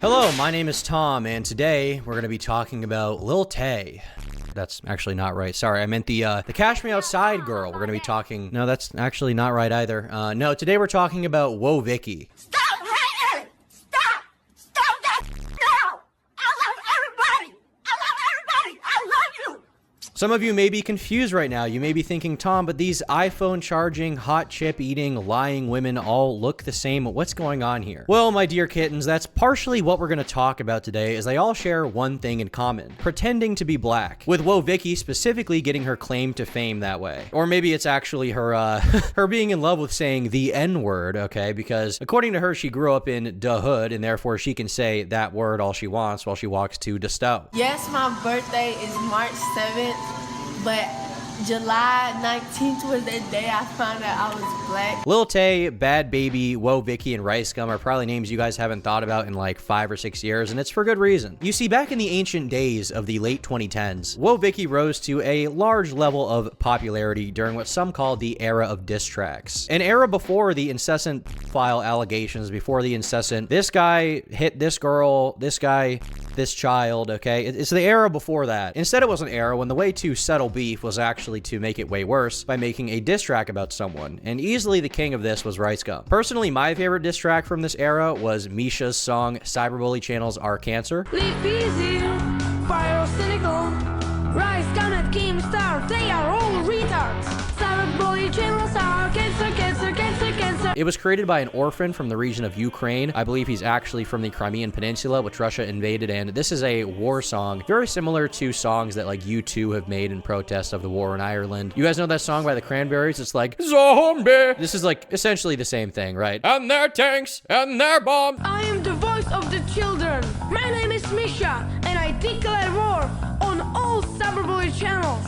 Hello, my name is Tom, and today we're going to be talking about Lil Tay. That's actually not right. Sorry, I meant the Cash Me Outside girl. We're going to be talking... No, that's actually not right either. No, today we're talking about WoahVicky. Stop hating! Stop! Stop that now! I love everybody! I love everybody! I love you! Some of you may be confused right now. You may be thinking, Tom, but these iPhone charging, hot chip eating, lying women all look the same. What's going on here? Well, my dear kittens, that's partially what we're going to talk about today, is they all share one thing in common: pretending to be black. With WoahVicky specifically getting her claim to fame that way. Or maybe it's actually her, her being in love with saying the N-word, okay? Because according to her, she grew up in the hood, and therefore she can say that word all she wants while she walks to the stove. Yes, my birthday is March 7th, but July 19th was the day I found out I was black. Lil Tay, Bad Baby, WoahVicky, and Rice Gum are probably names you guys haven't thought about in like 5 or 6 years, and it's for good reason. You see, back in the ancient days of the late 2010s, WoahVicky rose to a large level of popularity during what some call the era of diss tracks. An era before the incessant file allegations, before the incessant, this guy hit this girl, this guy, this child, okay? It's the era before that. Instead, it was an era when the way to settle beef was actually to make it way worse by making a diss track about someone, and easily the king of this was Rice Gum. Personally, my favorite diss track from this era was Misha's song Cyberbully Channels Are Cancer. Live easy, fire cynical, Rice Gum at GameStar, they are all retards. Cyberbully channels are cancer, cancer, cancer, cancer. It was created by an orphan from the region of Ukraine. I believe he's actually from the Crimean Peninsula, which Russia invaded, and this is a war song, very similar to songs that like U2 have made in protest of the war in Ireland. You guys know that song by the Cranberries? It's like, zombie! This is like essentially the same thing, right? And their tanks, and their bombs. I am the voice of the children. My name is Misha, and I declare war on all cyberbully channels.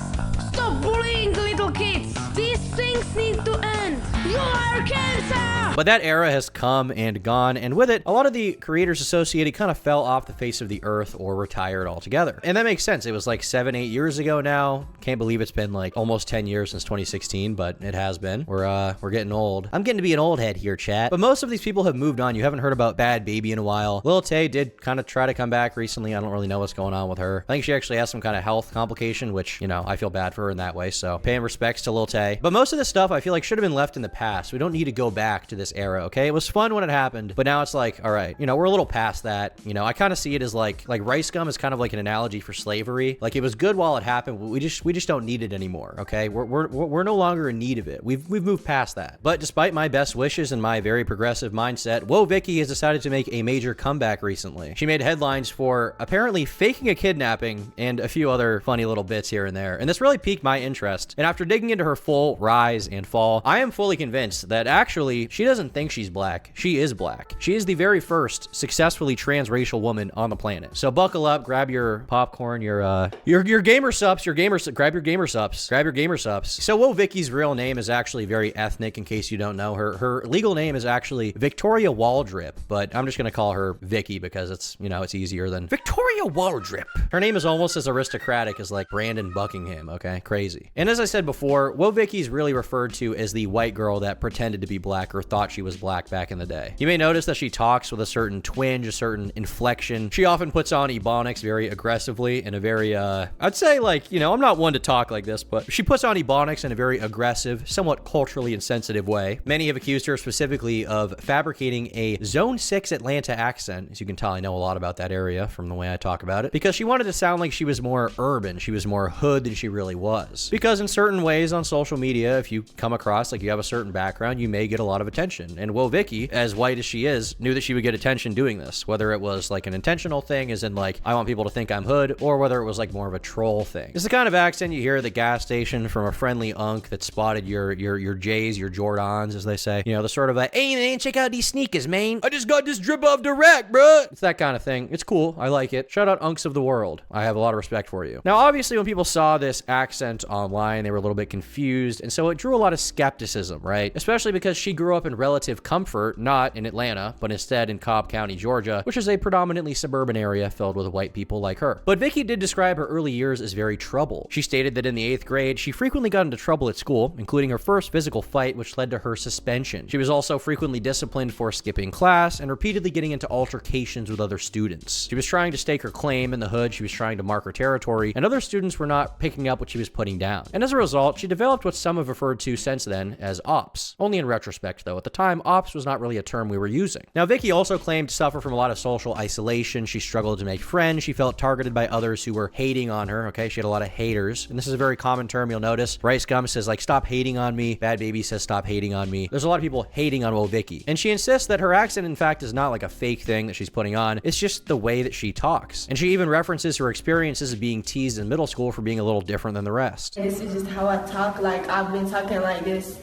Stop bullying little kids. These things need to end. You are cancer! But that era has come and gone, and with it, a lot of the creators associated kind of fell off the face of the earth or retired altogether. And that makes sense. It was like 7-8 years ago now. Can't believe it's been like almost 10 years since 2016, but it has been. We're getting old. I'm getting to be an old head here, chat. But most of these people have moved on. You haven't heard about Bad Baby in a while. Lil Tay did kind of try to come back recently. I don't really know what's going on with her. I think she actually has some kind of health complication, which, you know, I feel bad for her in that way. So paying respects to Lil Tay. But most of this stuff I feel like should have been left in the past. We don't need to go back to this era, okay? It was fun when it happened, but now it's like, all right, you know, we're a little past that. You know, I kind of see it as like Rice Gum is kind of like an analogy for slavery. Like, it was good while it happened, but we just don't need it anymore, okay? We're no longer in need of it. We've moved past that. But despite my best wishes and my very progressive mindset, WoahVicky has decided to make a major comeback recently. She made headlines for apparently faking a kidnapping and a few other funny little bits here and there, and this really piqued my interest. And after digging into her full rise and fall, I am fully convinced that actually she doesn't think she's black. She is black. She is the very first successfully transracial woman on the planet. So buckle up, grab your popcorn, your gamer subs, grab your gamer subs. So WoahVicky's real name is actually very ethnic, in case you don't know. Her legal name is actually Victoria Waldrip, but I'm just gonna call her Vicky because it's, you know, it's easier than Victoria Waldrip. Her name is almost as aristocratic as like Brandon Buckingham, okay? Crazy. And as I said before, WoahVicky's really referred to as the white girl that pretended to be black or thought she was black back in the day. You may notice that she talks with a certain twinge, a certain inflection. She often puts on ebonics very aggressively in a very, I'd say, like, you know, I'm not one to talk like this, but she puts on ebonics in a very aggressive, somewhat culturally insensitive way. Many have accused her specifically of fabricating a Zone 6 Atlanta accent. As you can tell, I know a lot about that area from the way I talk about it, because she wanted to sound like she was more urban, she was more hood than she really was. Because in certain ways on social media, if you come across like you have a certain background, you may get a lot of attention. And WoahVicky, as white as she is, knew that she would get attention doing this, whether it was like an intentional thing, as in like, I want people to think I'm hood, or whether it was like more of a troll thing. It's the kind of accent you hear at the gas station from a friendly unk that spotted your J's, your Jordans, as they say. You know, the sort of like, hey man, check out these sneakers, man. I just got this drip off the rack, bruh. It's that kind of thing. It's cool. I like it. Shout out unks of the world. I have a lot of respect for you. Now, obviously, when people saw this accent accent online. They were a little bit confused, and so it drew a lot of skepticism, right? Especially because she grew up in relative comfort, not in Atlanta, but instead in Cobb County, Georgia, which is a predominantly suburban area filled with white people like her. But Vicky did describe her early years as very troubled. She stated that in the 8th grade, she frequently got into trouble at school, including her first physical fight, which led to her suspension. She was also frequently disciplined for skipping class and repeatedly getting into altercations with other students. She was trying to stake her claim in the hood, she was trying to mark her territory, and other students were not picking up what she was putting down. And as a result, she developed what some have referred to since then as ops. Only in retrospect, though. At the time, ops was not really a term we were using. Now, Vicky also claimed to suffer from a lot of social isolation. She struggled to make friends. She felt targeted by others who were hating on her, okay? She had a lot of haters. And this is a very common term you'll notice. Rice Gum says, like, stop hating on me. Bad Baby says, stop hating on me. There's a lot of people hating on WoahVicky. And she insists that her accent, in fact, is not like a fake thing that she's putting on. It's just the way that she talks. And she even references her experiences of being teased in middle school for being a little different than the rest. This is just how I talk. Like, I've been talking like this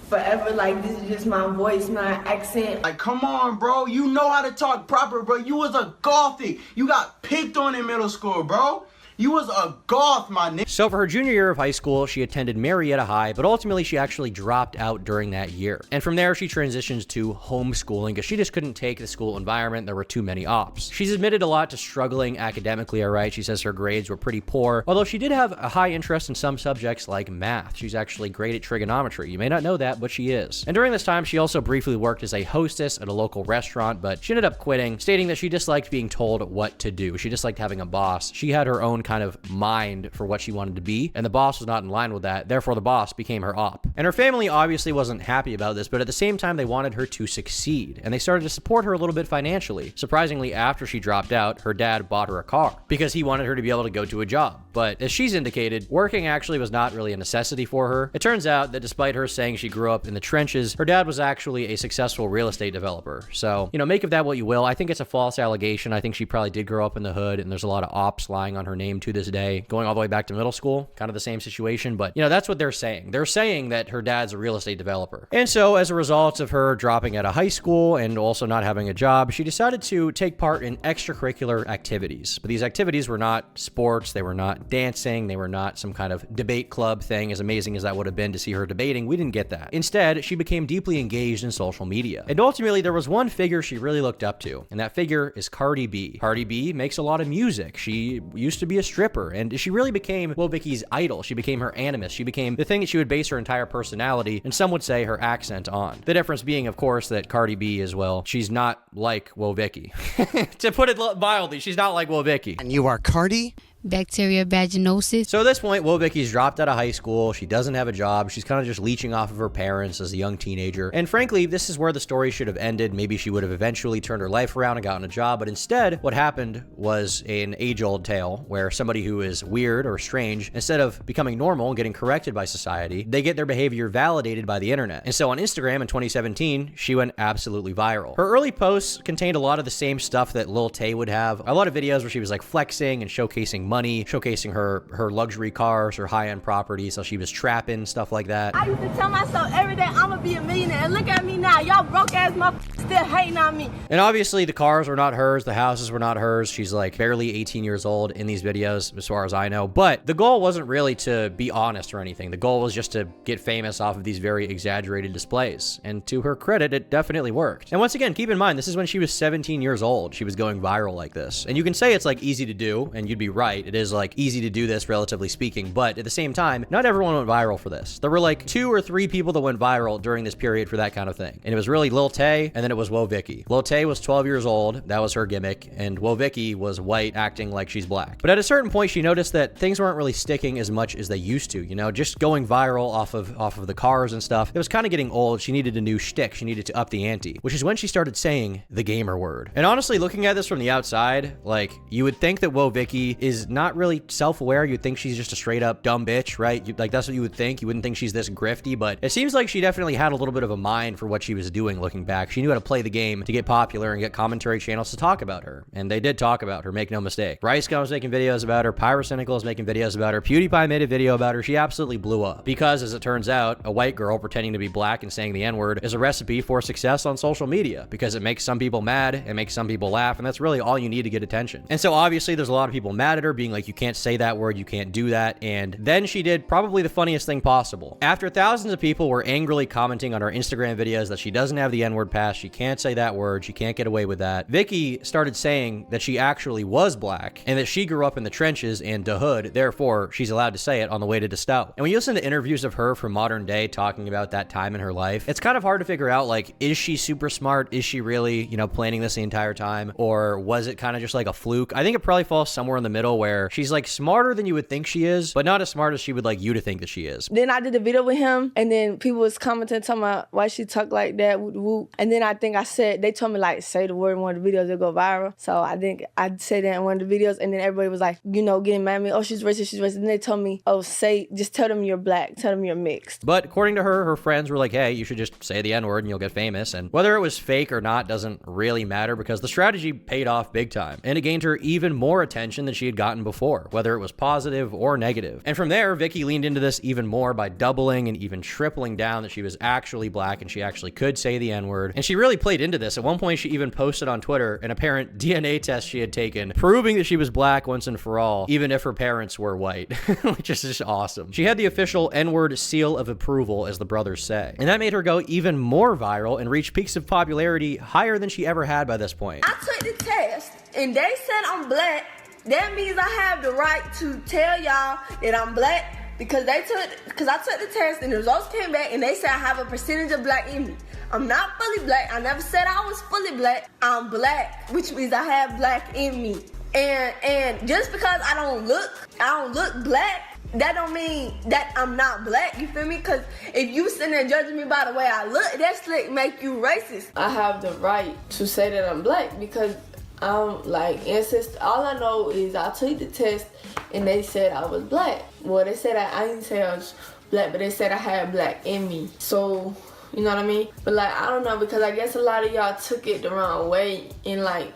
forever. Like, this is just my voice, my accent. Like, come on, bro. You know how to talk proper, bro. You was a gothic. You got picked on in middle school, bro. You was a goth, my nigga. So for her junior year of high school, she attended Marietta High, but ultimately she actually dropped out during that year. And from there, she transitioned to homeschooling because she just couldn't take the school environment. There were too many ops. She's admitted a lot to struggling academically, all right? She says her grades were pretty poor, although she did have a high interest in some subjects like math. She's actually great at trigonometry. You may not know that, but she is. And during this time, she also briefly worked as a hostess at a local restaurant, but she ended up quitting, stating that she disliked being told what to do. She disliked having a boss. She had her own kind of mind for what she wanted to be, and the boss was not in line with that. Therefore, the boss became her op. And her family obviously wasn't happy about this, but at the same time, they wanted her to succeed, and they started to support her a little bit financially. Surprisingly, after she dropped out, her dad bought her a car because he wanted her to be able to go to a job. But as she's indicated, working actually was not really a necessity for her. It turns out that despite her saying she grew up in the trenches, her dad was actually a successful real estate developer. So, you know, make of that what you will. I think it's a false allegation. I think she probably did grow up in the hood, and there's a lot of ops lying on her name to this day, going all the way back to middle school, kind of the same situation. But, you know, that's what they're saying. They're saying that her dad's a real estate developer. And so as a result of her dropping out of high school and also not having a job, she decided to take part in extracurricular activities. But these activities were not sports. They were not dancing. They were not some kind of debate club thing. As amazing as that would have been to see her debating, we didn't get that. Instead, she became deeply engaged in social media. And ultimately, there was one figure she really looked up to, and that figure is Cardi B. Cardi B makes a lot of music. She used to be a stripper, and she really became WoahVicky's idol. She became her animus. She became the thing that she would base her entire personality, and some would say her accent on. The difference being, of course, that Cardi B is, well, she's not like WoahVicky. To put it mildly, she's not like WoahVicky. And you are Cardi? Bacteria vaginosis. So at this point, WoahVicky's dropped out of high school. She doesn't have a job. She's kind of just leeching off of her parents as a young teenager. And frankly, this is where the story should have ended. Maybe she would have eventually turned her life around and gotten a job. But instead, what happened was an age-old tale where somebody who is weird or strange, instead of becoming normal and getting corrected by society, they get their behavior validated by the internet. And so on Instagram in 2017, she went absolutely viral. Her early posts contained a lot of the same stuff that Lil Tay would have. A lot of videos where she was like flexing and showcasing money, showcasing her luxury cars, her high-end properties, so she was trapping, stuff like that. I used to tell myself every day I'm gonna be a millionaire, and look at me now. Y'all broke ass motherfuckers still hating on me. And obviously the cars were not hers, the houses were not hers. She's like barely 18 years old in these videos, as far as I know. But the goal wasn't really to be honest or anything. The goal was just to get famous off of these very exaggerated displays. And to her credit, it definitely worked. And once again, keep in mind, this is when she was 17 years old. She was going viral like this. And you can say it's like easy to do, and you'd be right. It is like easy to do this, relatively speaking, but at the same time, not everyone went viral for this. There were like 2 or 3 people that went viral during this period for that kind of thing. And it was really Lil Tay, and then it was WoahVicky. Lil Tay was 12 years old. That was her gimmick. And WoahVicky was white, acting like she's black. But at a certain point, she noticed that things weren't really sticking as much as they used to, you know, just going viral off of the cars and stuff. It was kind of getting old. She needed a new shtick. She needed to up the ante, which is when she started saying the gamer word. And honestly, looking at this from the outside, like, you would think that WoahVicky is not really self-aware. You'd think she's just a straight up dumb bitch, right? Like, that's what you would think. You wouldn't think she's this grifty, but it seems like she definitely had a little bit of a mind for what she was doing looking back. She knew how to play the game to get popular and get commentary channels to talk about her. And they did talk about her, make no mistake. Rice Gum was making videos about her. Pyrocynical is making videos about her. PewDiePie made a video about her. She absolutely blew up. Because, as it turns out, a white girl pretending to be black and saying the N-word is a recipe for success on social media, because it makes some people mad, it makes some people laugh, and that's really all you need to get attention. And so obviously there's a lot of people mad at her being like, you can't say that word, you can't do that. And then she did probably the funniest thing possible. After thousands of people were angrily commenting on her Instagram videos that she doesn't have the N-word pass, she can't say that word, she can't get away with that, Vicky started saying that she actually was black and that she grew up in the trenches and the hood, therefore she's allowed to say it on the way to the Stow. And when you listen to interviews of her from modern day talking about that time in her life, it's kind of hard to figure out, like, is she super smart? Is she really, you know, planning this the entire time? Or was it kind of just like a fluke? I think it probably falls somewhere in the middle where she's like smarter than you would think she is, but not as smart as she would like you to think that she is. Then I did a video with him, and then people was commenting, talking about why she talk like that, whoop, whoop. And then I think I said, they told me like, say the word in one of the videos, it'll go viral. So I think I said that in one of the videos, and then everybody was like, you know, getting mad at me, oh, she's racist, she's racist. And they told me, oh, just tell them you're black, tell them you're mixed. But according to her, her friends were like, hey, you should just say the N-word and you'll get famous. And whether it was fake or not doesn't really matter, because the strategy paid off big time. And it gained her even more attention than she had gotten before, whether it was positive or negative. And from there, Vicky leaned into this even more by doubling and even tripling down that she was actually black and she actually could say the N-word. And she really played into this. At one point, she even posted on Twitter an apparent DNA test she had taken, proving that she was black once and for all, even if her parents were white, which is just awesome. She had the official N-word seal of approval, as the brothers say. And that made her go even more viral and reach peaks of popularity higher than she ever had by this point. I took the test, and they said I'm black. That means I have the right to tell y'all that I'm black, because I took the test and the results came back and they said I have a percentage of black in me. I'm not fully black. I never said I was fully black. I'm black, which means I have black in me. And just because I don't look black, that don't mean that I'm not black, you feel me? Because if you sitting there judging me by the way I look, that's like make you racist. I have the right to say that I'm black because I'm like ancestor. All I know is I took the test and they said I was black. Well, they said I didn't say I was black, but they said I had black in me. So, you know what I mean? But like, I don't know, because I guess a lot of y'all took it the wrong way and like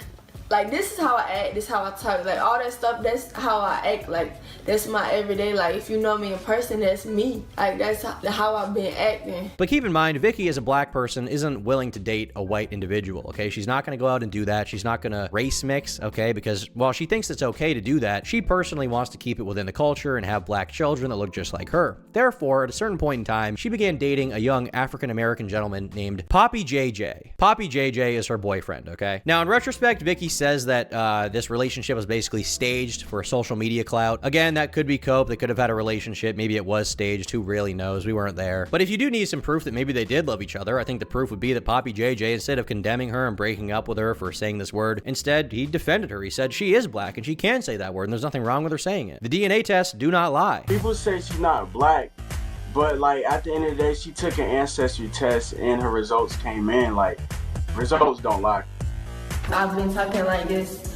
this is how I act, this is how I talk, like all that stuff, that's how I act, like that's my everyday, like if you know me in person, that's me, like that's how I've been acting. But keep in mind, Vicky as a black person isn't willing to date a white individual, okay? She's not gonna go out and do that. She's not gonna race mix, okay? Because while she thinks it's okay to do that, she personally wants to keep it within the culture and have black children that look just like her. Therefore, at a certain point in time, she began dating a young African-American gentleman named Poppy JJ. Poppy JJ is her boyfriend, okay? Now, in retrospect, Vicky says that this relationship was basically staged for social media clout. Again, that could be cope. They could have had a relationship. Maybe it was staged. Who really knows? We weren't there. But if you do need some proof that maybe they did love each other, I think the proof would be that Poppy JJ, instead of condemning her and breaking up with her for saying this word, instead, he defended her. He said she is black and she can say that word and there's nothing wrong with her saying it. The DNA tests do not lie. People say she's not black, but like at the end of the day, she took an ancestry test and her results came in. Like, results don't lie. I've been talking like this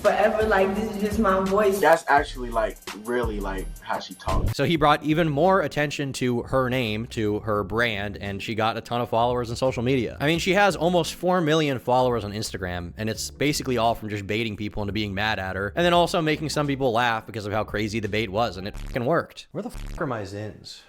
forever, like this is just my voice. That's actually like really like how she talks. So he brought even more attention to her name, to her brand, and she got a ton of followers on social media. I mean, she has almost 4 million followers on Instagram, and it's basically all from just baiting people into being mad at her, and then also making some people laugh because of how crazy the bait was, and it fucking worked. Where the fuck are my Zins?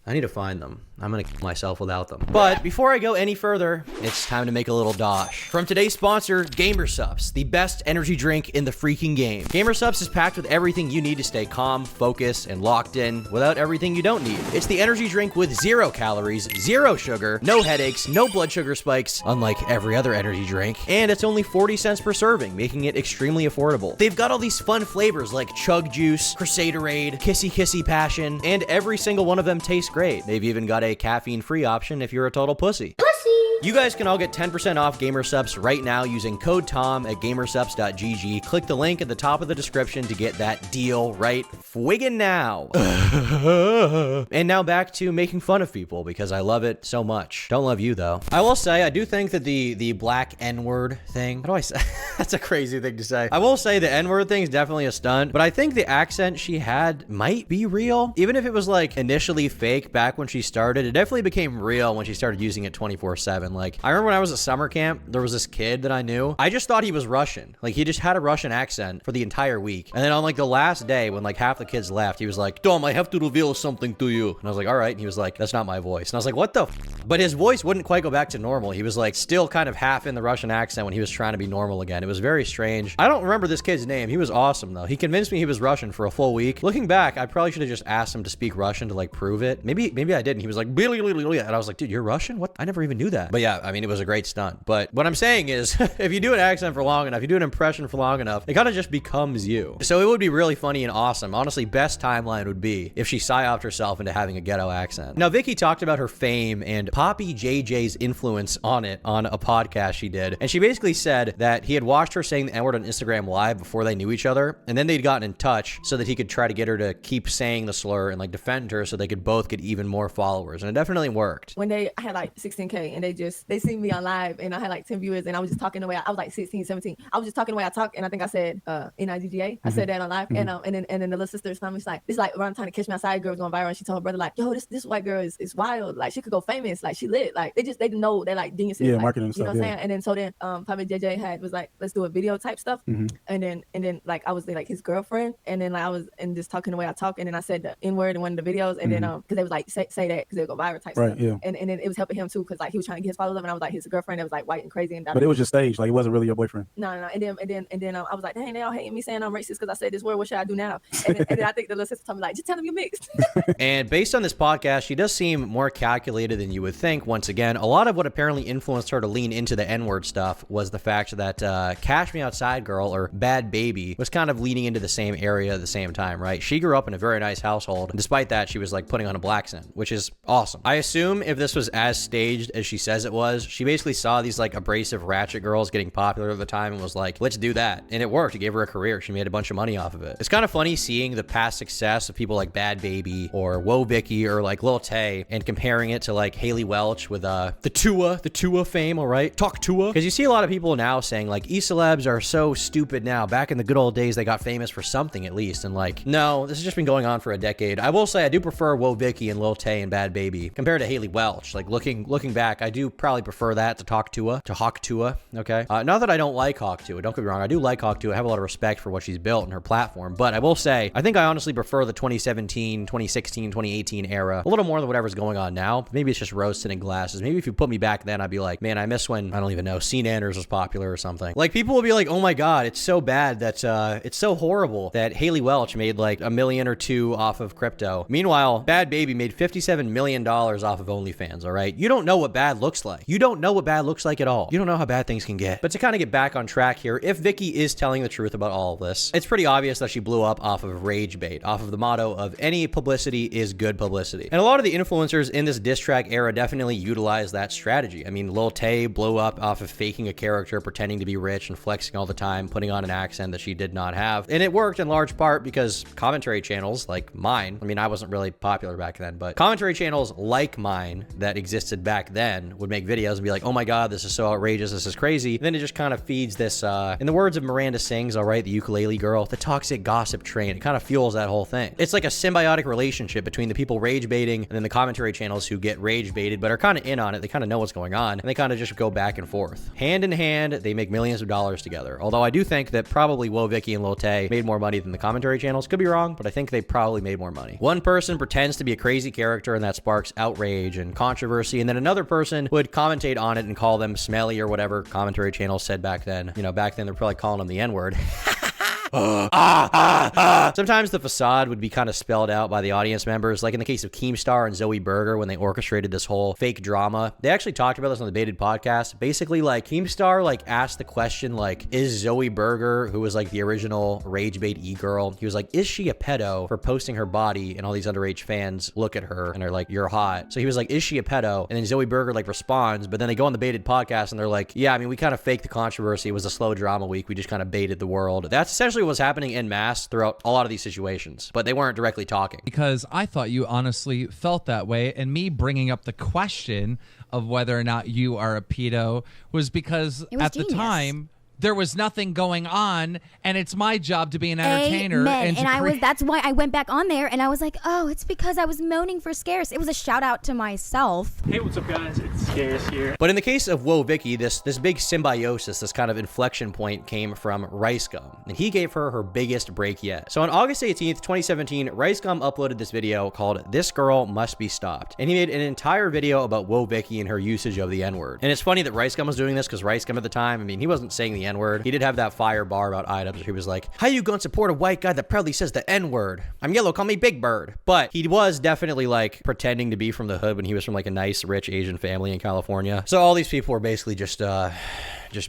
I need to find them. I'm gonna kill myself without them. But before I go any further, it's time to make a little dosh. From today's sponsor, GamerSupps, the best energy drink in the freaking game. GamerSupps is packed with everything you need to stay calm, focused, and locked in without everything you don't need. It's the energy drink with 0 calories, 0 sugar, no headaches, no blood sugar spikes, unlike every other energy drink, and it's only 40 cents per serving, making it extremely affordable. They've got all these fun flavors like Chug Juice, Crusaderade, Kissy Kissy Passion, and every single one of them tastes great. They've even got a caffeine-free option if you're a total pussy. You guys can all get 10% off GamerSupps right now using code TOM at gamersupps.gg. Click the link at the top of the description to get that deal right friggin' now. And now back to making fun of people because I love it so much. Don't love you though. I will say, I do think that the black N-word thing, how do I say? That's a crazy thing to say. I will say the N-word thing is definitely a stunt, but I think the accent she had might be real. Even if it was like initially fake back when she started, it definitely became real when she started using it 24/7. And like, I remember when I was at summer camp, there was this kid that I knew. I just thought he was Russian. Like, he just had a Russian accent for the entire week. And then on like the last day, when like half the kids left, he was like, Dom, I have to reveal something to you. And I was like, all right. And he was like, that's not my voice. And I was like, what the But his voice wouldn't quite go back to normal. He was like still kind of half in the Russian accent when he was trying to be normal again. It was very strange. I don't remember this kid's name. He was awesome though. He convinced me he was Russian for a full week. Looking back, I probably should have just asked him to speak Russian to like prove it. Maybe I didn't. He was like, and I was like, dude, you're Russian? What? I never even knew that. But yeah, I mean, it was a great stunt. But what I'm saying is, if you do an accent for long enough, you do an impression for long enough, it kind of just becomes you. So it would be really funny and awesome. Honestly, best timeline would be if she psyoped herself into having a ghetto accent. Now, Vicky talked about her fame and Poppy JJ's influence on it on a podcast she did. And she basically said that he had watched her saying the N-word on Instagram Live before they knew each other. And then they'd gotten in touch so that he could try to get her to keep saying the slur and like defend her so they could both get even more followers. And it definitely worked. One day I had like 16K and they seen me on live and I had like 10 viewers and I was just talking the way I was like 16, 17. I was just talking the way I talk and I think I said N-I-G-G-A. I said that on live and then the little sister found me. It's like around the time to Catch Me Outside girl was going viral and she told her brother like, yo, this white girl is wild. Like she could go famous. Like she lit. Like they know they're like geniuses. Yeah, like, marketing you stuff. know what I'm saying? And then so then Poppy JJ was like, let's do a video type stuff. And then like I was like his girlfriend and then like I was and just talking the way I talk and then I said the N-word in one of the videos and then because they was like say that because they go viral type stuff. Yeah. And then it was helping him too because like he was trying to get his followers up and I was like his girlfriend that was like white and crazy and but it was just staged, like it wasn't really your boyfriend. No. And then I was like, dang, they all hating me saying I'm racist because I said this word. What should I do now? And then I think the little sister told me like, just tell them you're mixed. And based on this podcast, she does seem more calculated than you would think. Once again, a lot of what apparently influenced her to lean into the N-word stuff was the fact that Cash Me Outside Girl or Bad Baby was kind of leaning into the same area at the same time, right? She grew up in a very nice household. And despite that, she was like putting on a black accent, which is awesome. I assume if this was as staged as she says it was, she basically saw these like abrasive ratchet girls getting popular at the time and was like, let's do that. And it worked. It gave her a career. She made a bunch of money off of it. It's kind of funny seeing the past success of people like Bad Baby or WoahVicky or like Lil Tay and comparing it to like Haley Welch with the Tua fame, all right? Talk Tua. Because you see a lot of people now saying like e-celebs are so stupid now. Back in the good old days, they got famous for something at least. And like, no, this has just been going on for a decade. I will say I do prefer WoahVicky and Lil Tay and Bad Baby compared to Haley Welch. Like looking back, I do probably prefer that to Hawk Tua, okay? Not that I don't like Hawk Tua, don't get me wrong. I do like Hawk Tua. I have a lot of respect for what she's built and her platform. But I will say, I think I honestly prefer the 2017, 2016, 2018 era a little more than whatever's going on now. Maybe it's just roasted in glasses. Maybe if you put me back then, I'd be like, man, I miss when, I don't even know, Scene Anders was popular or something. Like people will be like, oh my God, it's so bad that, it's so horrible that Haley Welch made like $1 million or $2 million off of crypto. Meanwhile, Bad Baby made $57 million off of OnlyFans, all right? You don't know what bad looks like. You don't know what bad looks like at all. You don't know how bad things can get. But to kind of get back on track here, if Vicky is telling the truth about all of this, it's pretty obvious that she blew up off of rage bait, off of the motto of any publicity is good publicity. And a lot of the influencers in this diss track era definitely utilize that strategy. I mean, Lil Tay blew up off of faking a character, pretending to be rich and flexing all the time, putting on an accent that she did not have. And it worked in large part because commentary channels like mine, I mean, I wasn't really popular back then, but commentary channels like mine that existed back then would make videos and be like, oh my God, this is so outrageous, this is crazy. And then it just kind of feeds this, in the words of Miranda Sings, all right, the ukulele girl, the toxic gossip train. It kind of fuels that whole thing. It's like a symbiotic relationship between the people rage baiting and then the commentary channels who get rage baited but are kind of in on it. They kind of know what's going on and they kind of just go back and forth. Hand in hand, they make millions of dollars together. Although I do think that probably WoahVicky and Lil Tay made more money than the commentary channels. Could be wrong, but I think they probably made more money. One person pretends to be a crazy character and that sparks outrage and controversy, and then another person would commentate on it and call them smelly or whatever commentary channels said back then. You know, back then they're probably calling them the N-word. Sometimes the facade would be kind of spelled out by the audience members, like in the case of Keemstar and Zoe Berger when they orchestrated this whole fake drama. They actually talked about this on the Baited podcast. Basically, like Keemstar like asked the question, like, is Zoe Berger, who was like the original rage bait e-girl, he was like, is she a pedo for posting her body? And all these underage fans look at her and they're like, you're hot. So he was like, is she a pedo? And then Zoe Berger like responds, but then they go on the Baited podcast and they're like, yeah, I mean, we kind of faked the controversy. It was a slow drama week. We just kind of baited the world. That's essentially what was happening en masse throughout a lot of these situations, but they weren't directly talking. Because I thought you honestly felt that way, and me bringing up the question of whether or not you are a pedo was because at the time there was nothing going on, and it's my job to be an entertainer. Amen. And that's why I went back on there, and I was like, oh, it's because I was moaning for Scarce. It was a shout out to myself. Hey, what's up, guys? It's Scarce here. But in the case of WoahVicky, this big symbiosis, this kind of inflection point came from Rice Gum, and he gave her biggest break yet. So on August 18th, 2017, Rice Gum uploaded this video called "This Girl Must Be Stopped," and he made an entire video about WoahVicky and her usage of the N-word. And it's funny that Rice Gum was doing this because Rice Gum at the time, I mean, he wasn't saying the N-word. He did have that fire bar about items where he was like, how you gonna support a white guy that proudly says the N-word? I'm yellow, call me Big Bird. But he was definitely like pretending to be from the hood when he was from like a nice, rich Asian family in California. So all these people were basically just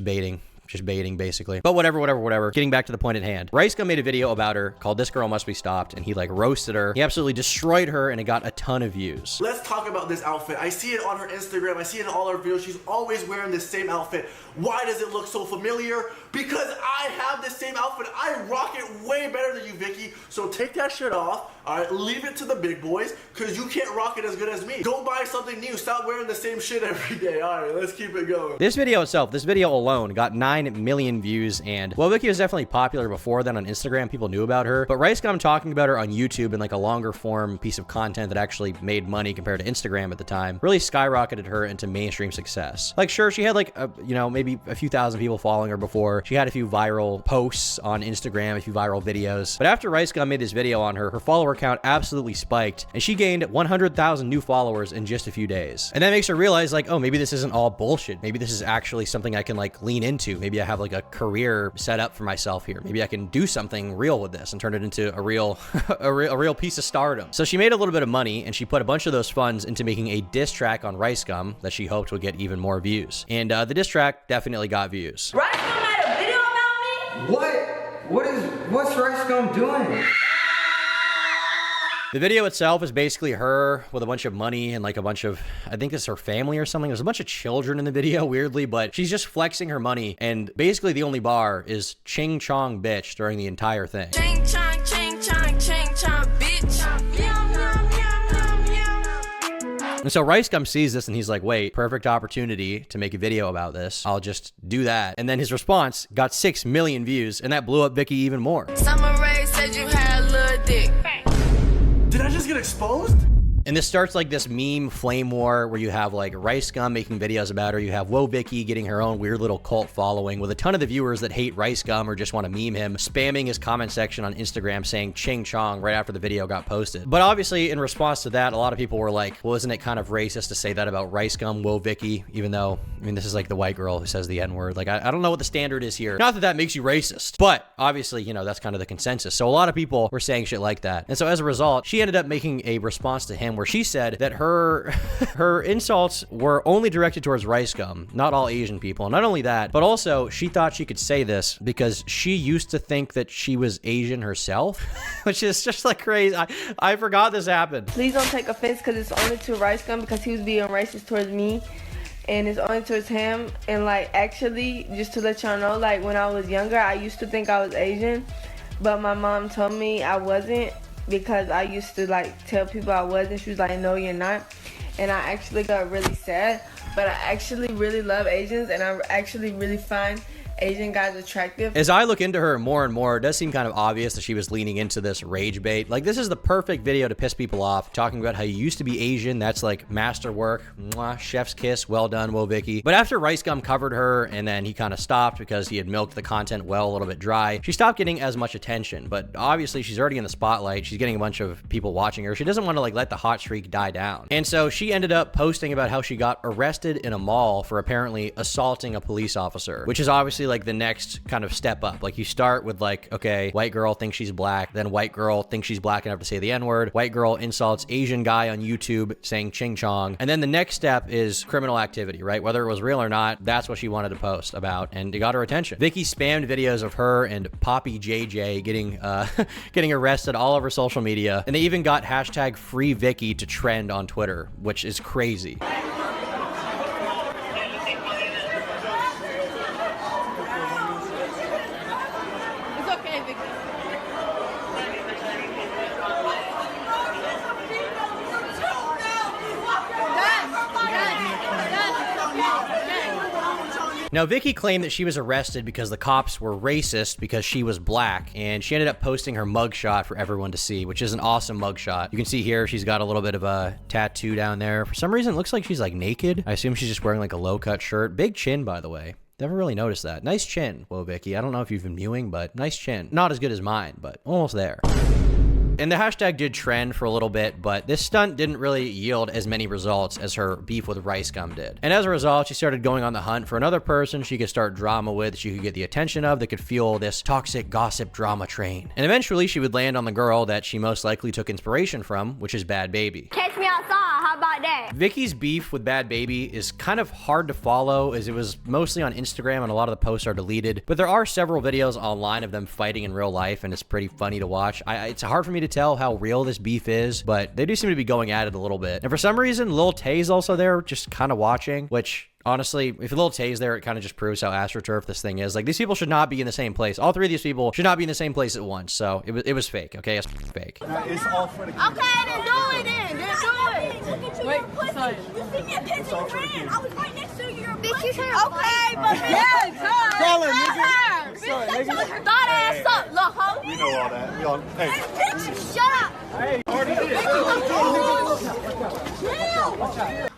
baiting. Just baiting, basically. But whatever. Getting back to the point at hand. Rice Gum made a video about her called "This Girl Must Be Stopped," and he like roasted her. He absolutely destroyed her, and it got a ton of views. Let's talk about this outfit. I see it on her Instagram. I see it in all her videos. She's always wearing the same outfit. Why does it look so familiar? Because I have the same outfit. I rock it way better than you, Vicky. So take that shit off. All right, leave it to the big boys, because you can't rock it as good as me. Go buy something new. Stop wearing the same shit every day. All right, let's keep it going. This video itself, this video alone, got 9 million views, and WoahVicky was definitely popular before then on Instagram. People knew about her, but Rice Gum talking about her on YouTube in like a longer form piece of content that actually made money compared to Instagram at the time really skyrocketed her into mainstream success. Like, sure, she had like, maybe a few thousand people following her before. She had a few viral posts on Instagram, a few viral videos. But after Rice Gum made this video on her, her follower count absolutely spiked, and she gained 100,000 new followers in just a few days. And that makes her realize like, oh, maybe this isn't all bullshit. Maybe this is actually something I can like lean into. Maybe I have like a career set up for myself here. Maybe I can do something real with this and turn it into a real piece of stardom. So she made a little bit of money, and she put a bunch of those funds into making a diss track on Rice Gum that she hoped would get even more views. And the diss track definitely got views. Rice Gum made a video about me? What's Rice Gum doing? The video itself is basically her with a bunch of money and like a bunch of, I think it's her family or something. There's a bunch of children in the video, weirdly, but she's just flexing her money. And basically the only bar is "Ching Chong Bitch" during the entire thing. Ching chong, bitch. And so Rice Gum sees this and he's like, wait, perfect opportunity to make a video about this. I'll just do that. And then his response got 6 million views, and that blew up Vicky even more. Summer Rae said you had a little dick. Did I just get exposed? And this starts like this meme flame war where you have like Rice Gum making videos about her. You have WoahVicky getting her own weird little cult following with a ton of the viewers that hate Rice Gum or just want to meme him, spamming his comment section on Instagram saying "Ching Chong" right after the video got posted. But obviously in response to that, a lot of people were like, well, isn't it kind of racist to say that about Rice Gum, WoahVicky, even though, I mean, this is like the white girl who says the N-word. Like, I don't know what the standard is here. Not that that makes you racist, but obviously, that's kind of the consensus. So a lot of people were saying shit like that. And so as a result, she ended up making a response to him where she said that her insults were only directed towards Rice Gum, not all Asian people. Not only that, but also she thought she could say this because she used to think that she was Asian herself, which is just like crazy. I forgot this happened. Please don't take offense because it's only to Rice Gum because he was being racist towards me. And it's only towards him. And like, actually, just to let y'all know, like when I was younger, I used to think I was Asian, but my mom told me I wasn't because I used to like tell people I wasn't. She was like, no, you're not. And I actually got really sad, but I actually really love Asians, and I actually really find Asian guys attractive. As I look into her more and more, it does seem kind of obvious that she was leaning into this rage bait. Like, this is the perfect video to piss people off, talking about how you used to be Asian. That's like masterwork. Mwah, chef's kiss. Well done, WoahVicky. But after Rice Gum covered her and then he kind of stopped because he had milked the content well a little bit dry, she stopped getting as much attention. But obviously she's already in the spotlight. She's getting a bunch of people watching her. She doesn't want to like let the hot streak die down. And so she ended up posting about how she got arrested in a mall for apparently assaulting a police officer, which is obviously like the next kind of step up. Like, you start with like, okay, white girl thinks she's black, then white girl thinks she's black enough to say the N-word, white girl insults Asian guy on YouTube saying "Ching Chong," and then the next step is criminal activity, right? Whether it was real or not, that's what she wanted to post about, and it got her attention. Vicky spammed videos of her and Poppy JJ getting arrested all over social media, and they even got hashtag #FreeVicky to trend on Twitter, which is crazy. Now, Vicky claimed that she was arrested because the cops were racist because she was black, and she ended up posting her mugshot for everyone to see, which is an awesome mugshot. You can see here she's got a little bit of a tattoo down there. For some reason, it looks like she's like naked. I assume she's just wearing like a low-cut shirt. Big chin, by the way. Never really noticed that. Nice chin, WoahVicky. I don't know if you've been viewing, but nice chin. Not as good as mine, but almost there. And the hashtag did trend for a little bit, but this stunt didn't really yield as many results as her beef with Rice Gum did. And as a result, she started going on the hunt for another person she could start drama with, she could get the attention of, that could fuel this toxic gossip drama train. And eventually, she would land on the girl that she most likely took inspiration from, which is Bad Baby. Catch me outside, how about that? Vicky's beef with Bad Baby is kind of hard to follow, as it was mostly on Instagram and a lot of the posts are deleted, but there are several videos online of them fighting in real life, and it's pretty funny to watch. It's hard for me to tell how real this beef is, but they do seem to be going at it a little bit. And for some reason, Lil Tay's also there, just kind of watching, which honestly, if Lil Tay's there, it kind of just proves how astroturf this thing is. Like, these people should not be in the same place. All three of these people should not be in the same place at once. So it was fake, okay? It's fake. It's all for the kids. Okay, then do it then. Then do it. Look at you, you're a pussy. You see me a picture you ran. I was right next to you, you're a pussy. Okay, but Tell him, nigga. bitch, shut your thought ass up, little hoe. We know all that. We all, hey. Bitch, shut up. Hey, already did.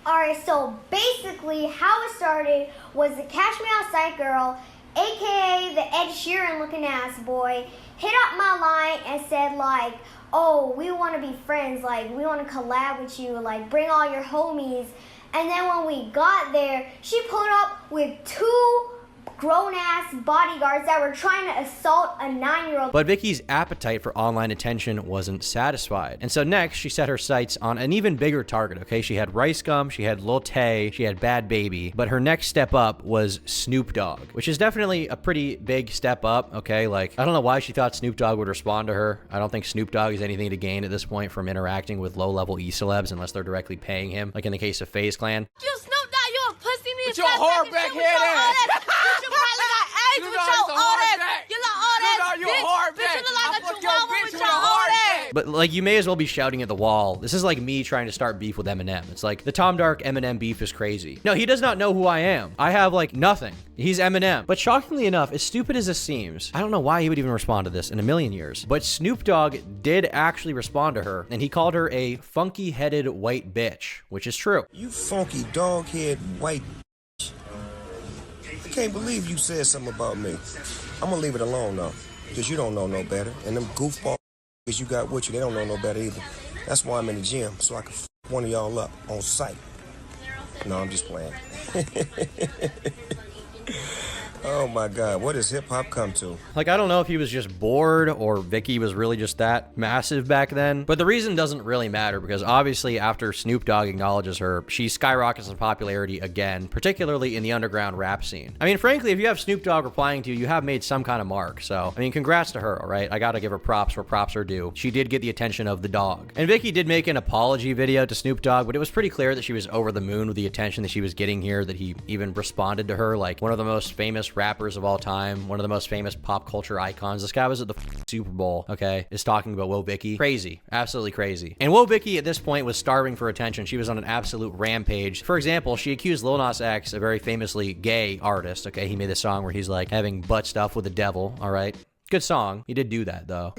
Alright, so basically how it started was the Cash Me Outside girl, aka the Ed Sheeran looking ass boy, hit up my line and said like, oh, we want to be friends, like we want to collab with you, like bring all your homies. And then when we got there, she pulled up with 2 grown-ass bodyguards that were trying to assault a 9-year-old. But Vicky's appetite for online attention wasn't satisfied. And so next, she set her sights on an even bigger target, okay? She had Rice Gum, she had Lil Tay, she had Bad Baby, but her next step up was Snoop Dogg, which is definitely a pretty big step up, okay? Like, I don't know why she thought Snoop Dogg would respond to her. I don't think Snoop Dogg has anything to gain at this point from interacting with low-level E-celebs unless they're directly paying him, like in the case of FaZe Clan. You Snoop Dogg, you a pussy nigga. Put your hard back head ass. You probably got AIDS with your old ass. You look old ass, you hard bitch. You back. look like I a fuck your chihuahua bitch with with your a old hard ass. back. But like, you may as well be shouting at the wall. This is like me trying to start beef with Eminem. It's like the Tom Dark Eminem beef is crazy. No, he does not know who I am. I have like nothing. He's Eminem. But shockingly enough, as stupid as this seems, I don't know why he would even respond to this in a million years. But Snoop Dogg did actually respond to her, and he called her a funky-headed white bitch, which is true. You funky dog-head white bitch. I can't believe you said something about me. I'm gonna leave it alone though, because you don't know no better. And them goofball you got with you, they don't know no better either. That's why I'm in the gym, so I can f one of y'all up on sight. No, I'm just playing. Oh my God, what has hip hop come to? Like, I don't know if he was just bored or Vicky was really just that massive back then, but the reason doesn't really matter because obviously after Snoop Dogg acknowledges her, she skyrockets in popularity again, particularly in the underground rap scene. I mean, frankly, if you have Snoop Dogg replying to you, you have made some kind of mark. So, I mean, congrats to her, all right? I gotta give her props where props are due. She did get the attention of the dog. And Vicky did make an apology video to Snoop Dogg, but it was pretty clear that she was over the moon with the attention that she was getting here, that he even responded to her like one of the most famous rappers of all time, one of the most famous pop culture icons. This guy was at the Super Bowl, okay, is talking about WoahVicky. Crazy, absolutely crazy. And WoahVicky at this point was starving for attention. She was on an absolute rampage. For example, she accused Lil Nas X, a very famously gay artist, okay, he made this song where he's like having butt stuff with the devil, all right? Good song. He did do that though.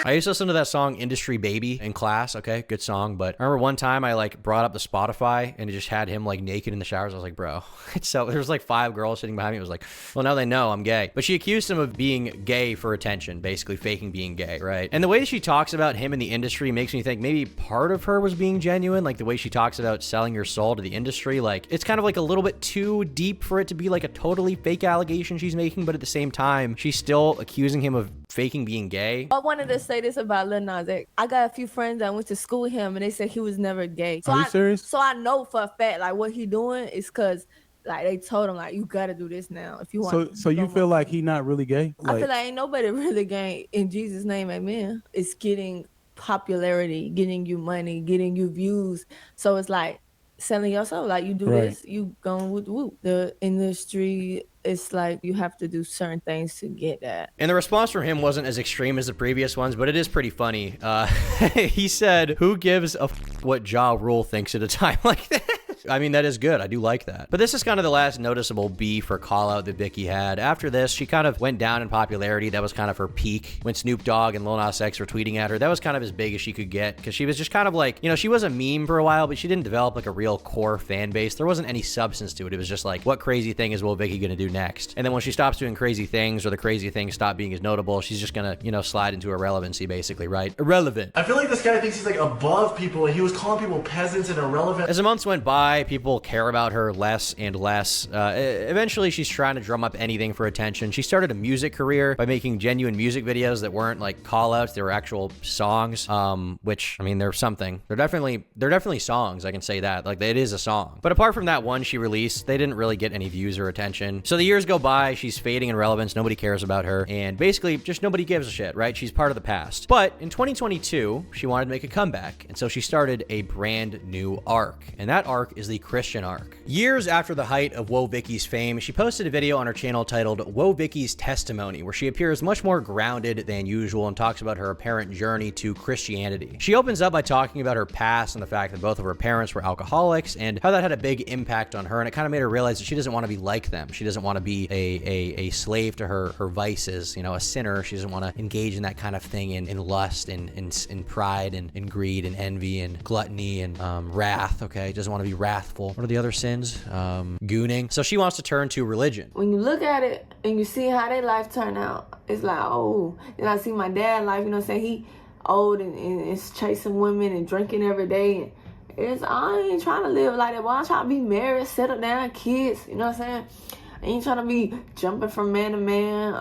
I used to listen to that song Industry Baby in class, okay? Good song, but I remember one time I like brought up the Spotify and it just had him like naked in the showers. I was like, bro, it's so, there was like 5 girls sitting behind me. It was like, well, now they know I'm gay. But she accused him of being gay for attention, basically faking being gay, right? And the way she talks about him in the industry makes me think maybe part of her was being genuine, like the way she talks about selling your soul to the industry. Like, it's kind of like a little bit too deep for it to be like a totally fake allegation she's making, but at the same time, she's still accusing him of faking being gay. I wanted to say this about Lil Nas X. I got a few friends that went to school with him and they said he was never gay. So Are you serious? So I know for a fact like what he doing is because like they told him like you gotta do this now if you want. So you feel like he not really gay? I feel like ain't nobody really gay in Jesus' name, amen. It's getting popularity, getting you money, getting you views. So it's like selling yourself, like you do this, you going with whoop. The industry, it's like you have to do certain things to get that. And the response from him wasn't as extreme as the previous ones, but it is pretty funny. He said, who gives a what Ja Rule thinks at a time like that? I mean, that is good. I do like that. But this is kind of the last noticeable beef or call out that Vicky had. After this, she kind of went down in popularity. That was kind of her peak when Snoop Dogg and Lil Nas X were tweeting at her. That was kind of as big as she could get because she was just kind of like, you know, she was a meme for a while, but she didn't develop like a real core fan base. There wasn't any substance to it. It was just like, what crazy thing is WoahVicky gonna do next? And then when she stops doing crazy things or the crazy things stop being as notable, she's just gonna, you know, slide into irrelevancy basically, right? Irrelevant. I feel like this guy thinks he's like above people, and he was calling people peasants and irrelevant. As the months went by, people care about her less and less. Eventually, she's trying to drum up anything for attention. She started a music career by making genuine music videos that weren't like call-outs. They were actual songs, which, I mean, they're something. They're definitely songs, I can say that. Like, it is a song. But apart from that one she released, they didn't really get any views or attention. So the years go by, she's fading in relevance, nobody cares about her, and basically, just nobody gives a shit, right? She's part of the past. But in 2022, she wanted to make a comeback, and so she started a brand new arc, and that arc is the Christian arc. Years after the height of WoahVicky's fame, she posted a video on her channel titled WoahVicky's Testimony, where she appears much more grounded than usual and talks about her apparent journey to Christianity. She opens up by talking about her past and the fact that both of her parents were alcoholics and how that had a big impact on her, and it kind of made her realize that she doesn't want to be like them. She doesn't want to be a slave to her vices, you know, a sinner. She doesn't want to engage in that kind of thing in lust and in pride and in greed and envy and gluttony and wrath, okay? Doesn't want to be wrathful. What are the other sins? Gooning. So she wants to turn to religion. When you look at it and you see how their life turned out, it's like, oh. Then I see my dad's life, you know what I'm saying? He old and is chasing women and drinking every day. And I ain't trying to live like that, but I'm trying to be married, settle down, kids, you know what I'm saying? I ain't trying to be jumping from man to man,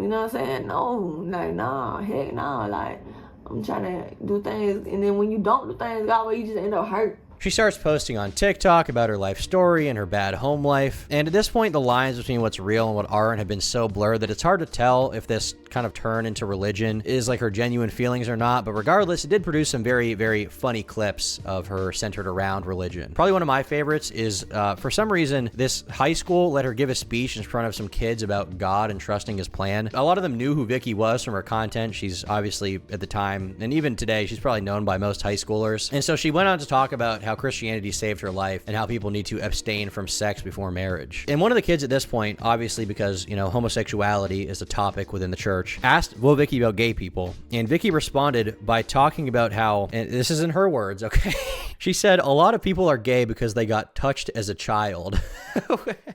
you know what I'm saying? No, like, nah, heck nah, like, I'm trying to do things, and then when you don't do things God's way, you just end up hurt. She starts posting on TikTok about her life story and her bad home life, and at this point the lines between what's real and what aren't have been so blurred that it's hard to tell if this kind of turn into religion is like her genuine feelings or not. But regardless, it did produce some very, very funny clips of her centered around religion. Probably one of my favorites is, for some reason, this high school let her give a speech in front of some kids about God and trusting his plan. A lot of them knew who Vicky was from her content. She's obviously, at the time, and even today, she's probably known by most high schoolers. And so she went on to talk about how Christianity saved her life and how people need to abstain from sex before marriage. And one of the kids at this point, obviously because, you know, homosexuality is a topic within the church, asked WoahVicky about gay people. And Vicky responded by talking about how, and this is in her words, okay? She said, a lot of people are gay because they got touched as a child.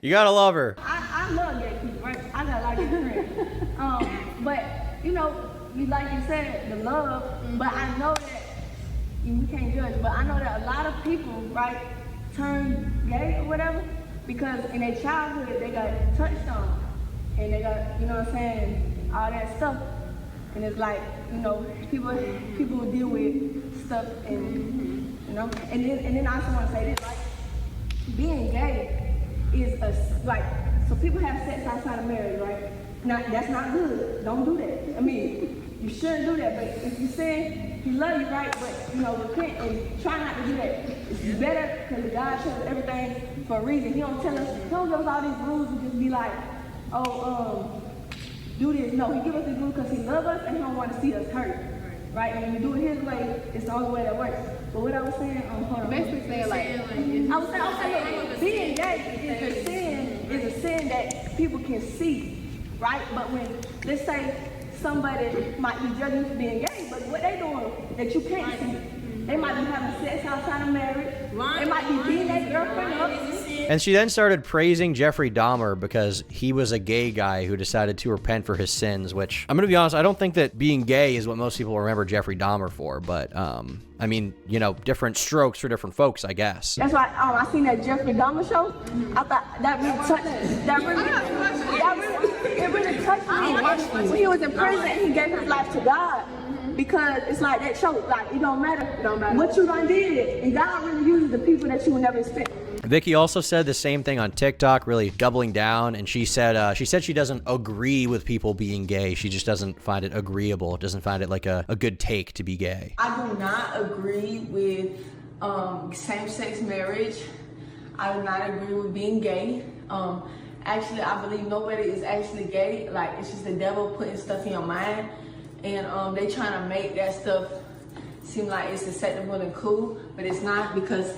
You gotta love her. I love gay people, right? I got a lot of friends. But, you know, like you said, the love, but I know that you can't judge, but I know that a lot of people, right, turn gay or whatever because in their childhood they got touched on and they got, you know what I'm saying, all that stuff. And it's like, you know, people deal with stuff and, you know, and then I also want to say this, like, being gay is so people have sex outside of marriage, right? Now, that's not good. Don't do that. I mean, you shouldn't do that, but if you say he love you, right, but, you know, repent and try not to do that. It's better because God shows us everything for a reason. He don't tell us, he don't give us all these rules and just be like, oh, do this. No, he give us these rules because he loves us and he don't want to see us hurt, right? And when you do it his way, it's the only way that works. But what I was saying, hold on. Basically saying I was saying, being gay is a sin that people can see, right? But when, let's say, somebody might be judging you for being gay, but what they doing that you can't see? They might be having sex outside of marriage. They might be beating their girlfriend up. And she then started praising Jeffrey Dahmer because he was a gay guy who decided to repent for his sins, which, I'm going to be honest, I don't think that being gay is what most people remember Jeffrey Dahmer for, but, I mean, you know, different strokes for different folks, I guess. That's why I seen that Jeffrey Dahmer show. I thought that really touched it really touched me. When he was in prison, he gave his life to God. Because it's like that show, like, it don't matter what you done did, and God really uses the people that you would never expect. Vicky also said the same thing on TikTok, really doubling down, and she said she doesn't agree with people being gay. She just doesn't find it agreeable, doesn't find it like a good take to be gay. I do not agree with same-sex marriage. I do not agree with being gay. Actually, I believe nobody is actually gay. Like, it's just the devil putting stuff in your mind. And they trying to make that stuff seem like it's acceptable and cool, but it's not, because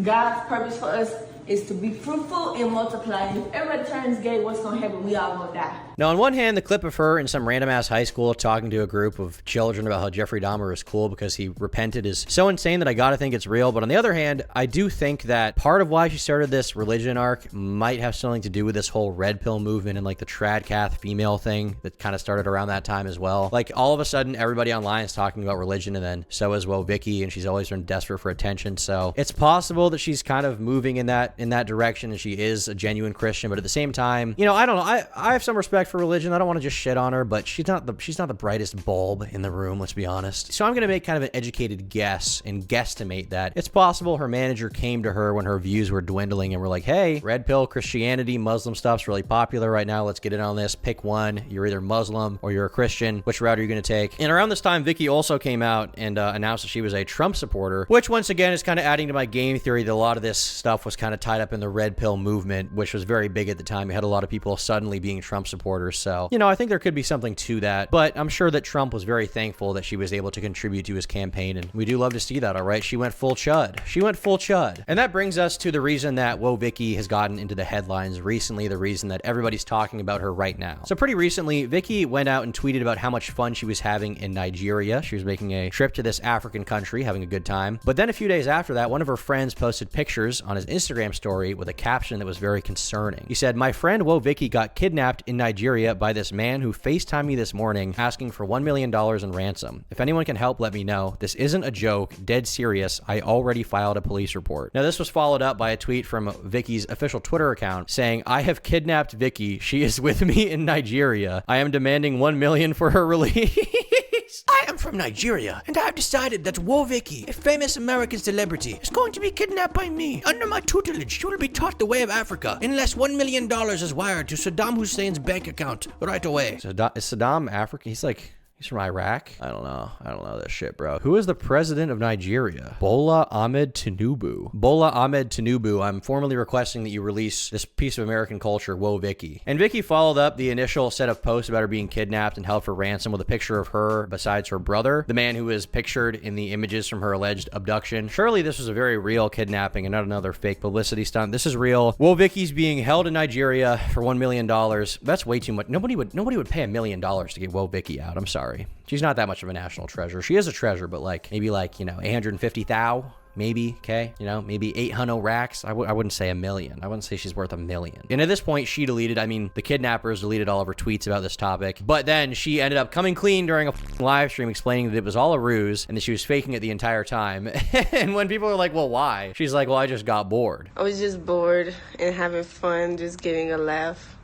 God's purpose for us is to be fruitful and multiply. And if everybody turns gay, what's gonna happen? We all gonna die. Now, on one hand, the clip of her in some random-ass high school talking to a group of children about how Jeffrey Dahmer is cool because he repented is so insane that I gotta think it's real. But on the other hand, I do think that part of why she started this religion arc might have something to do with this whole red pill movement and like the tradcath female thing that kind of started around that time as well. Like all of a sudden, everybody online is talking about religion, and then so is WoahVicky, and she's always been desperate for attention. So it's possible that she's kind of moving in that direction, and she is a genuine Christian. But at the same time, you know, I don't know. I have some respect for religion. I don't want to just shit on her, but she's not the brightest bulb in the room, let's be honest. So I'm going to make kind of an educated guess and guesstimate that it's possible her manager came to her when her views were dwindling and were like, hey, red pill Christianity, Muslim stuff's really popular right now. Let's get in on this. Pick one. You're either Muslim or you're a Christian. Which route are you going to take? And around this time, Vicky also came out and announced that she was a Trump supporter, which once again is kind of adding to my game theory that a lot of this stuff was kind of tied up in the red pill movement, which was very big at the time. You had a lot of people suddenly being Trump supporters. So, you know, I think there could be something to that, but I'm sure that Trump was very thankful that she was able to contribute to his campaign, and we do love to see that, all right? She went full chud. She went full chud. And that brings us to the reason that WoahVicky has gotten into the headlines recently, the reason that everybody's talking about her right now. So pretty recently, Vicky went out and tweeted about how much fun she was having in Nigeria. She was making a trip to this African country, having a good time. But then a few days after that, one of her friends posted pictures on his Instagram story with a caption that was very concerning. He said, "My friend WoahVicky got kidnapped in Nigeria by this man who FaceTimed me this morning asking for $1 million in ransom. If anyone can help, let me know. This isn't a joke. Dead serious. I already filed a police report." Now, this was followed up by a tweet from Vicky's official Twitter account saying, "I have kidnapped Vicky. She is with me in Nigeria. I am demanding $1 million for her release." I am from Nigeria, and I have decided that WoahVicky, a famous American celebrity, is going to be kidnapped by me. Under my tutelage, she will be taught the way of Africa, unless $1 million is wired to Saddam Hussein's bank account right away. So is Saddam African? He's from Iraq? I don't know this shit, bro. Who is the president of Nigeria? Bola Ahmed Tinubu. Bola Ahmed Tinubu, I'm formally requesting that you release this piece of American culture, WoahVicky. And Vicky followed up the initial set of posts about her being kidnapped and held for ransom with a picture of her besides her brother, the man who is pictured in the images from her alleged abduction. Surely this was a very real kidnapping and not another fake publicity stunt. This is real. WoahVicky's being held in Nigeria for $1 million. That's way too much. Nobody would pay $1 million to get WoahVicky out. I'm sorry. She's not that much of a national treasure. She is a treasure, but maybe 850,000, maybe, okay? Maybe 800 racks. I wouldn't say $1 million. I wouldn't say she's worth $1 million. And at this point, she deleted, the kidnappers deleted all of her tweets about this topic, but then she ended up coming clean during a live stream explaining that it was all a ruse and that she was faking it the entire time. And when people are like, well, why? She's like, well, I just got bored. I was just bored and having fun, just getting a laugh.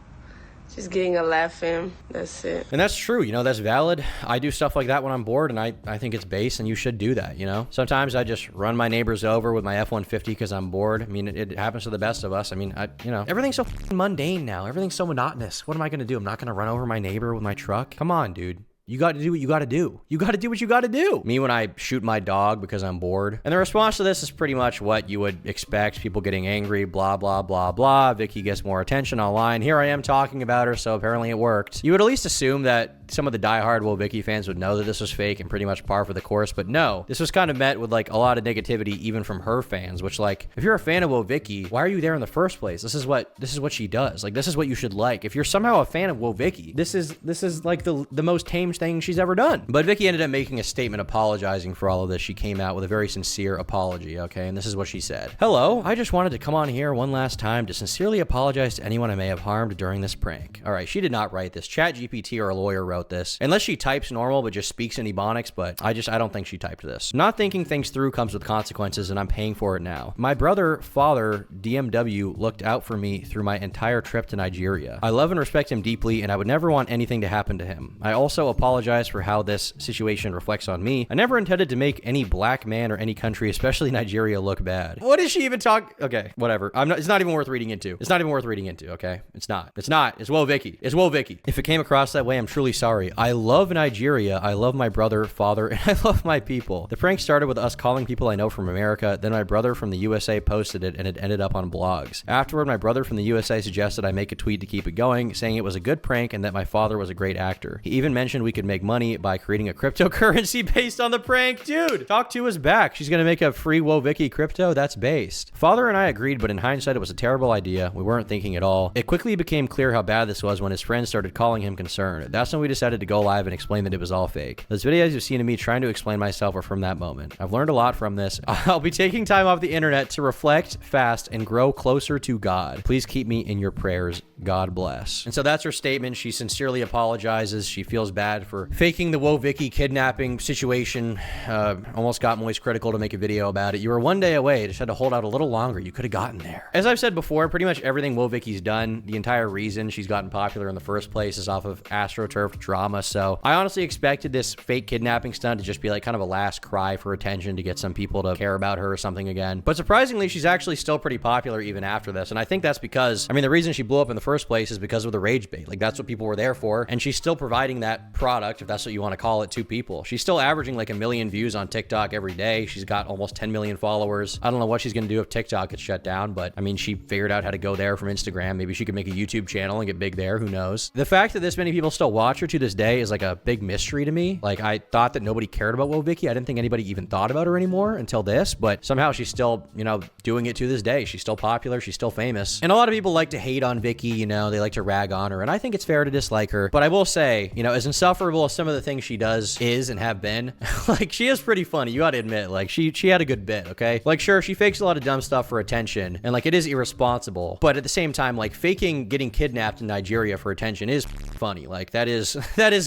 Just getting a laugh in. That's it. And that's true. That's valid. I do stuff like that when I'm bored, and I think it's base, and you should do that, Sometimes I just run my neighbors over with my F-150 because I'm bored. It happens to the best of us. Everything's so mundane now. Everything's so monotonous. What am I going to do? I'm not going to run over my neighbor with my truck? Come on, dude. You got to do what you got to do. You got to do what you got to do. Me when I shoot my dog because I'm bored. And the response to this is pretty much what you would expect. People getting angry, blah, blah, blah, blah. Vicky gets more attention online. Here I am talking about her, so apparently it worked. You would at least assume that some of the diehard WoahVicky fans would know that this was fake and pretty much par for the course, but no. This was kind of met with a lot of negativity even from her fans, which if you're a fan of WoahVicky, why are you there in the first place? This is what she does. This is what you should like. If you're somehow a fan of WoahVicky, this is the most tame thing she's ever done. But Vicky ended up making a statement apologizing for all of this. She came out with a very sincere apology, okay? And this is what she said. "Hello, I just wanted to come on here one last time to sincerely apologize to anyone I may have harmed during this prank." All right, she did not write this. ChatGPT or a lawyer wrote this. Unless she types normal but just speaks in Ebonics, but I don't think she typed this. "Not thinking things through comes with consequences, and I'm paying for it now. My brother, father, DMW, looked out for me through my entire trip to Nigeria. I love and respect him deeply, and I would never want anything to happen to him. I also apologize for how this situation reflects on me. I never intended to make any black man or any country, especially Nigeria, look bad." What is she even talking? Okay, whatever. It's not even worth reading into. Okay? It's not. It's WoahVicky. It's WoahVicky. If it came across that way, I'm truly sorry. sorry. I love Nigeria. I love my brother, father, and I love my people. The prank started with us calling people I know from America. Then my brother from the USA posted it and it ended up on blogs. Afterward, my brother from the USA suggested I make a tweet to keep it going, saying it was a good prank and that my father was a great actor. He even mentioned we could make money by creating a cryptocurrency based on the prank. Dude, Talk to us back. She's gonna make a free WoahVicky crypto? That's based. Father and I agreed, but in hindsight, it was a terrible idea. We weren't thinking at all. It quickly became clear how bad this was when his friends started calling him concerned. That's when we decided to go live and explain that it was all fake. Those videos you've seen of me trying to explain myself are from that moment. I've learned a lot from this. I'll be taking time off the internet to reflect, fast, and grow closer to God. Please keep me in your prayers. God bless. And so that's her statement. She sincerely apologizes. She feels bad for faking the WoahVicky kidnapping situation. Almost got Moist Critical to make a video about it. You were one day away. Just had to hold out a little longer. You could have gotten there. As I've said before, pretty much everything WoahVicky's done, the entire reason she's gotten popular in the first place is off of AstroTurf drama. So I honestly expected this fake kidnapping stunt to just be like kind of a last cry for attention to get some people to care about her or something again. But surprisingly, she's actually still pretty popular even after this. And I think that's because, I mean, the reason she blew up in the first place is because of the rage bait. Like, that's what people were there for. And she's still providing that product, if that's what you want to call it, to people. She's still averaging like 1 million views on TikTok every day. She's got almost 10 million followers. I don't know what she's going to do if TikTok gets shut down, but I mean, she figured out how to go there from Instagram. Maybe she could make a YouTube channel and get big there. Who knows? The fact that this many people still watch her to this day is like a big mystery to me. Like, I thought that nobody cared about WoahVicky. I didn't think anybody even thought about her anymore until this, but somehow she's still, you know, doing it to this day. She's still popular. She's still famous. And a lot of people like to hate on Vicky, you know, they like to rag on her, and I think it's fair to dislike her. But I will say, you know, as insufferable as some of the things she does is and have been, like, she is pretty funny. You gotta admit, like, she had a good bit, okay? Like, sure, she fakes a lot of dumb stuff for attention, and like, it is irresponsible, but at the same time, like, faking getting kidnapped in Nigeria for attention is funny. Like, that is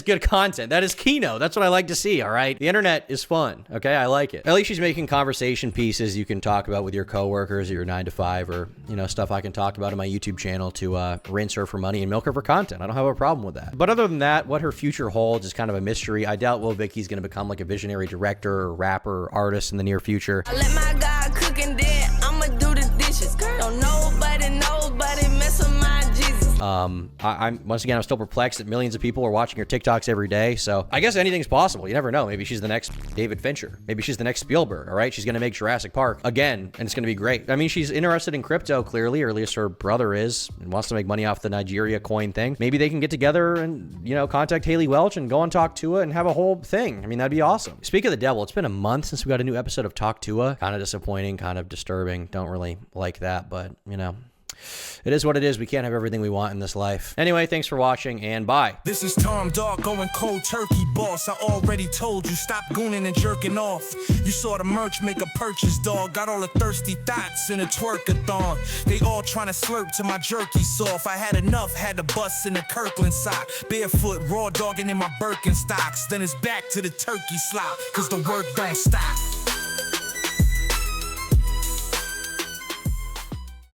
good content. That is Kino. That's what I like to see, all right? The internet is fun, okay? I like it. At least she's making conversation pieces you can talk about with your coworkers or your 9-to-5, or, you know, stuff I can talk about on my YouTube channel to rinse her for money and milk her for content. I don't have a problem with that. But other than that, what her future holds is kind of a mystery. I doubt WoahVicky's gonna become like a visionary director or rapper or artist in the near future. I let my God cook and then I'ma do the dishes. Don't nobody mess with my Jesus. I'm once again, I'm still perplexed that millions of people are watching her TikToks every day. So I guess anything's possible. You never know. Maybe she's the next David Fincher. Maybe she's the next Spielberg. All right. She's going to make Jurassic Park again, and it's going to be great. I mean, she's interested in crypto, clearly, or at least her brother is, and wants to make money off the Nigeria coin thing. Maybe they can get together and, you know, contact Haley Welch and go on Talk to Her and have a whole thing. I mean, that'd be awesome. Speak of the devil, it's been a month since we got a new episode of Talk to Her. Kind of disappointing, kind of disturbing. Don't really like that, but, you know, it is what it is. We can't have everything we want in this life. Anyway, thanks for watching, and bye. This is Tom Dog going cold turkey, boss. I already told you, stop gooning and jerking off. You saw the merch, make a purchase, dog. Got all the thirsty thoughts in a twerkathon. They all trying to slurp to my jerky soft. I had enough, had to bust in the Kirkland sock. Barefoot, raw dogging in my Birkenstocks. Then it's back to the turkey slop, cause the work don't stop.